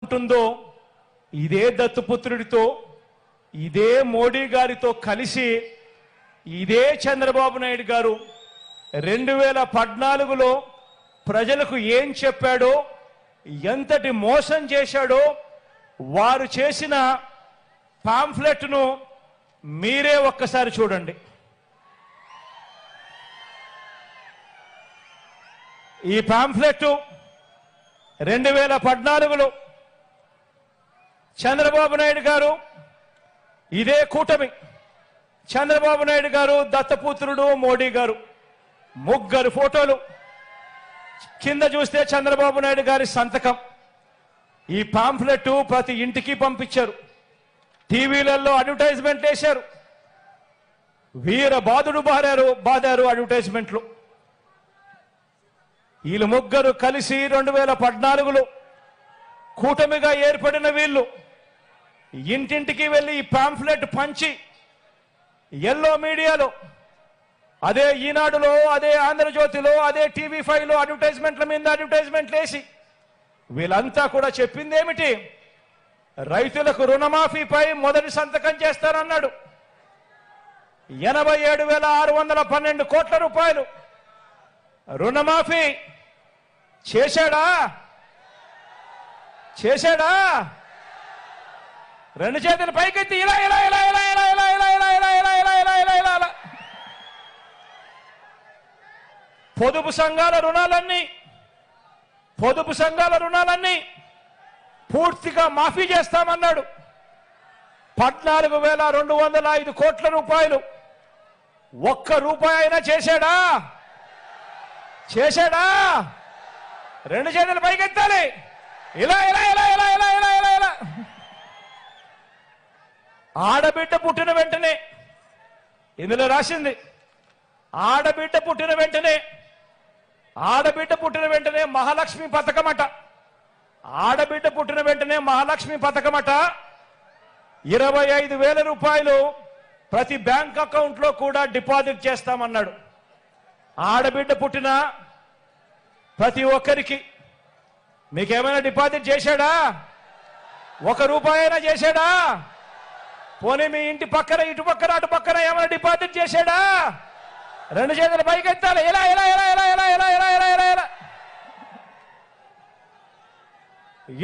ఉంటుందో ఇదే దత్తుపుత్రుడితో ఇదే మోడీ గారితో కలిసి ఇదే చంద్రబాబు నాయుడు గారు 2014లో ప్రజలకు ఏం చెప్పాడో ఎంతటి మోసం చేశాడో వారు చేసిన పాంఫ్లెట్ను మీరే ఒక్కసారి చూడండి. ఈ పాంఫ్లెట్ 2014లో చంద్రబాబు నాయుడు గారు ఇదే కూటమి చంద్రబాబు నాయుడు గారు దత్తపుత్రుడు మోడీ గారు ముగ్గురు ఫోటోలు కింద చూస్తే చంద్రబాబు నాయుడు గారి సంతకం. ఈ పాంఫ్లెట్ ప్రతి ఇంటికి పంపించారు. టీవీలలో అడ్వర్టైజ్మెంట్ వేశారు. వీర బాధుడు బాదారు అడ్వర్టైజ్మెంట్లు. వీళ్ళు ముగ్గురు కలిసి 2014లో కూటమిగా ఏర్పడిన వీళ్ళు ఇంటింటికి వెళ్ళి ఈ పాంఫ్లెట్ పంచి ఎల్లో మీడియాలో అదే ఈనాడులో అదే ఆంధ్రజ్యోతిలో అదే TV5లో అడ్వర్టైజ్మెంట్ల మీద అడ్వర్టైజ్మెంట్లు వేసి వీళ్ళంతా కూడా చెప్పింది ఏమిటి? రైతులకు రుణమాఫీపై మొదటి సంతకం చేస్తానన్నాడు. 87,612 కోట్ల రూపాయలు రుణమాఫీ చేశాడా? రెండు చేతులు పైకెత్తి ఇలా ఇలా ఇలా ఇలా ఇలా ఇలా ఇలా ఇలా ఇలా ఇలా ఇలా ఇలా ఇలా ఇలా ఇలా పొదుపు సంఘాల రుణాలన్నీ పూర్తిగా మాఫీ చేస్తామన్నాడు. 14,205 కోట్ల రూపాయలు ఒక్క రూపాయి అయినా చేశాడా? రెండు చేతులు పైకెత్తాలి ఇలా ఇలా ఇలా ఇలా ఇలా ఇలా ఇలా ఇలా ఆడబిడ్డ పుట్టిన వెంటనే ఇందులో రాసింది ఆడబిడ్డ పుట్టిన వెంటనే మహాలక్ష్మి పథకమట. ఆడబిడ్డ పుట్టిన వెంటనే మహాలక్ష్మి పథకమట. 25,000 రూపాయలు ప్రతి బ్యాంక్ అకౌంట్లో కూడా డిపాజిట్ చేస్తామన్నాడు. ఆడబిడ్డ పుట్టిన ప్రతి ఒక్కరికి మీకేమైనా డిపాజిట్ చేశాడా? 1 రూపాయి అయినా చేశాడా? పోనీ మీ ఇంటి పక్కన ఇటు పక్కన అటు పక్కన ఏమైనా డిపాజిట్ చేశాడా? రెండు చేతులు పైకెత్తాలి ఇలా ఇలా ఇలా ఇలా ఇలా ఇలా ఇలా ఇలా ఇలా ఇలా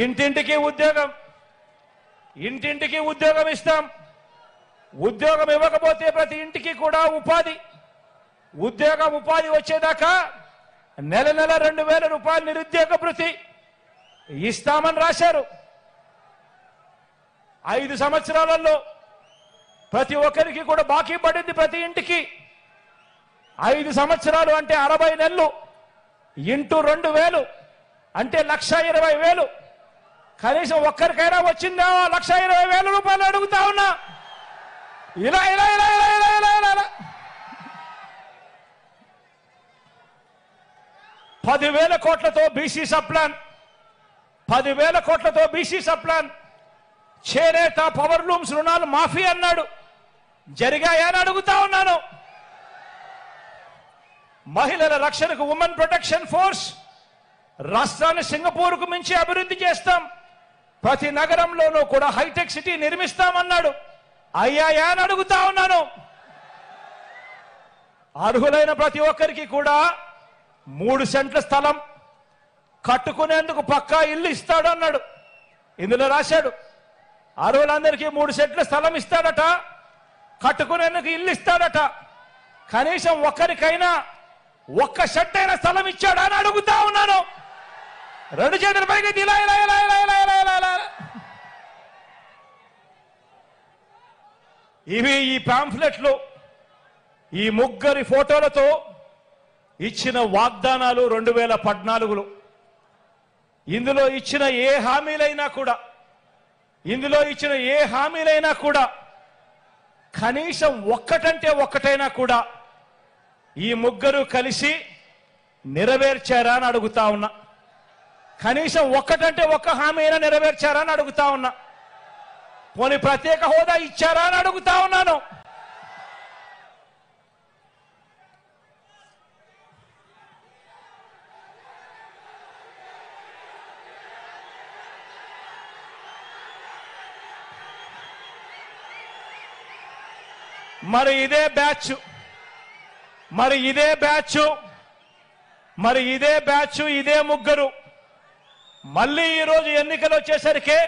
ఇంటింటికి ఉద్యోగం ఇస్తాం. ఉద్యోగం ఇవ్వకపోతే ప్రతి ఇంటికి కూడా ఉపాధి వచ్చేదాకా నెల 2,000 రూపాయలు నిరుద్యోగ భృతి ఇస్తామని రాశారు. 5 సంవత్సరాలలో ప్రతి ఒక్కరికి కూడా బాకీ పడింది. ప్రతి ఇంటికి 5 సంవత్సరాలు అంటే 60 నెలలు ఇంటూ 2,000 అంటే 1,20,000. కనీసం ఒక్కరికైనా వచ్చిందా 1,20,000 రూపాయలు అడుగుతా ఉన్నా. ఇలా ఇలా ఇలా ఇలా ఇలా ఇలా ఇలా 10,000 కోట్లతో బీసీ సప్లాన్ చేనేత పవర్ లూమ్స్ రుణాలు మాఫీ అన్నాడు. జరిగాయా అని అడుగుతా ఉన్నాను. మహిళల రక్షణకు ఉమెన్ ప్రొటెక్షన్ ఫోర్స్ రాష్ట్రాన్ని సింగపూర్కు మించి అభివృద్ధి చేస్తాం. ప్రతి నగరంలోనూ కూడా హైటెక్ సిటీ నిర్మిస్తామన్నాడు. అయ్యాయా అని అడుగుతా ఉన్నాను. అర్హులైన ప్రతి ఒక్కరికి కూడా 3 సెంట్ల స్థలం కట్టుకునేందుకు పక్కా ఇల్లు ఇస్తాడు అన్నాడు. ఇందులో రాశాడు అర్హులందరికీ 3 సెంట్ల స్థలం ఇస్తాడట, కట్టుకునేందుకు ఇల్లు ఇస్తాడట. కనీసం ఒక్కరికైనా 1 సెంట్ అయినా స్థలం ఇచ్చాడా అని అడుగుతా ఉన్నాను. రెండు చేతుల పైకి ఇలా ఇలా ఇలా ఇలా ఇలా ఇలా ఇలా ఇలా ఇవి ఈ పాంఫ్లెట్లు ఈ ముగ్గురి ఫోటోలతో ఇచ్చిన వాగ్దానాలు 2014లో. ఇందులో ఇచ్చిన ఏ హామీలైనా కూడా కనీసం ఒక్కటైనా కూడా ఈ ముగ్గురు కలిసి నెరవేర్చారా అని అడుగుతా ఉన్నా. కనీసం ఒక్క హామీ అయినా నెరవేర్చారా అని అడుగుతా ఉన్నా. పోనీ ప్రత్యేక హోదా ఇచ్చారా అని అడుగుతా ఉన్నాను. మరి ఇదే బ్యాచ్ ఇదే ముగ్గురు మళ్ళీ ఈరోజు ఎన్నికలు వచ్చేసరికి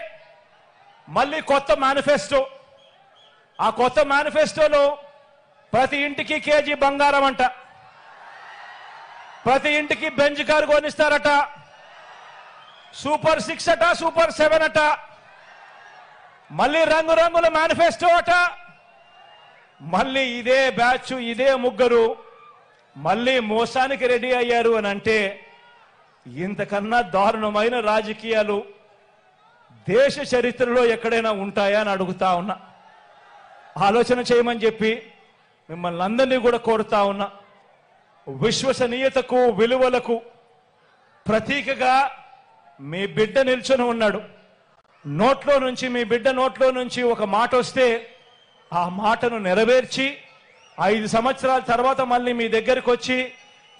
మళ్ళీ కొత్త మేనిఫెస్టో. ఆ కొత్త మేనిఫెస్టోలో ప్రతి ఇంటికి కేజీ బంగారం అంట, ప్రతి ఇంటికి బెంజ్ కారు కొనిస్తారట, సూపర్ 6 అట, సూపర్ 7 అట, మళ్ళీ రంగురంగుల మేనిఫెస్టో అట. మళ్ళీ ఇదే బ్యాచ్ ఇదే ముగ్గురు మళ్ళీ మోసానికి రెడీ అయ్యారు అని అంటే ఇంతకన్నా దారుణమైన రాజకీయాలు దేశ చరిత్రలో ఎక్కడైనా ఉంటాయా అని అడుగుతా ఉన్నా. ఆలోచన చేయమని చెప్పి మిమ్మల్ని అందరినీ కూడా కోరుతా ఉన్నా. విశ్వసనీయతకు విలువలకు ప్రతీకగా మీ బిడ్డ నిల్చొని ఉన్నాడు. మీ బిడ్డ నోట్లో నుంచి ఒక మాట వస్తే ఆ మాటను నెరవేర్చి 5 సంవత్సరాల తర్వాత మళ్ళీ మీ దగ్గరికి వచ్చి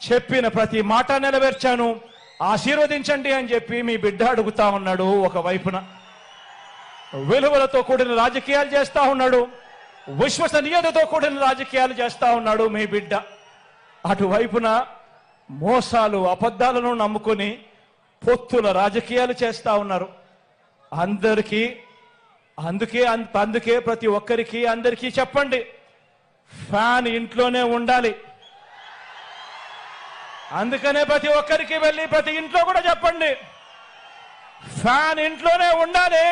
చెప్పిన ప్రతి మాట నెరవేర్చాను, ఆశీర్వదించండి అని చెప్పి మీ బిడ్డ అడుగుతా ఉన్నాడు. ఒకవైపున విలువలతో కూడిన రాజకీయాలు చేస్తా ఉన్నాడు, విశ్వసనీయతతో కూడిన రాజకీయాలు చేస్తా ఉన్నాడు మీ బిడ్డ. అటువైపున మోసాలు అబద్ధాలను నమ్ముకొని పొత్తుల రాజకీయాలు చేస్తా ఉన్నారు. అందుకే ప్రతి ఒక్కరికి అందరికీ చెప్పండి, ఫ్యాన్ ఇంట్లోనే ఉండాలి. అందుకనే ప్రతి ఒక్కరికి వెళ్ళి ప్రతి ఇంట్లో కూడా చెప్పండి, ఫ్యాన్ ఇంట్లోనే ఉండాలి.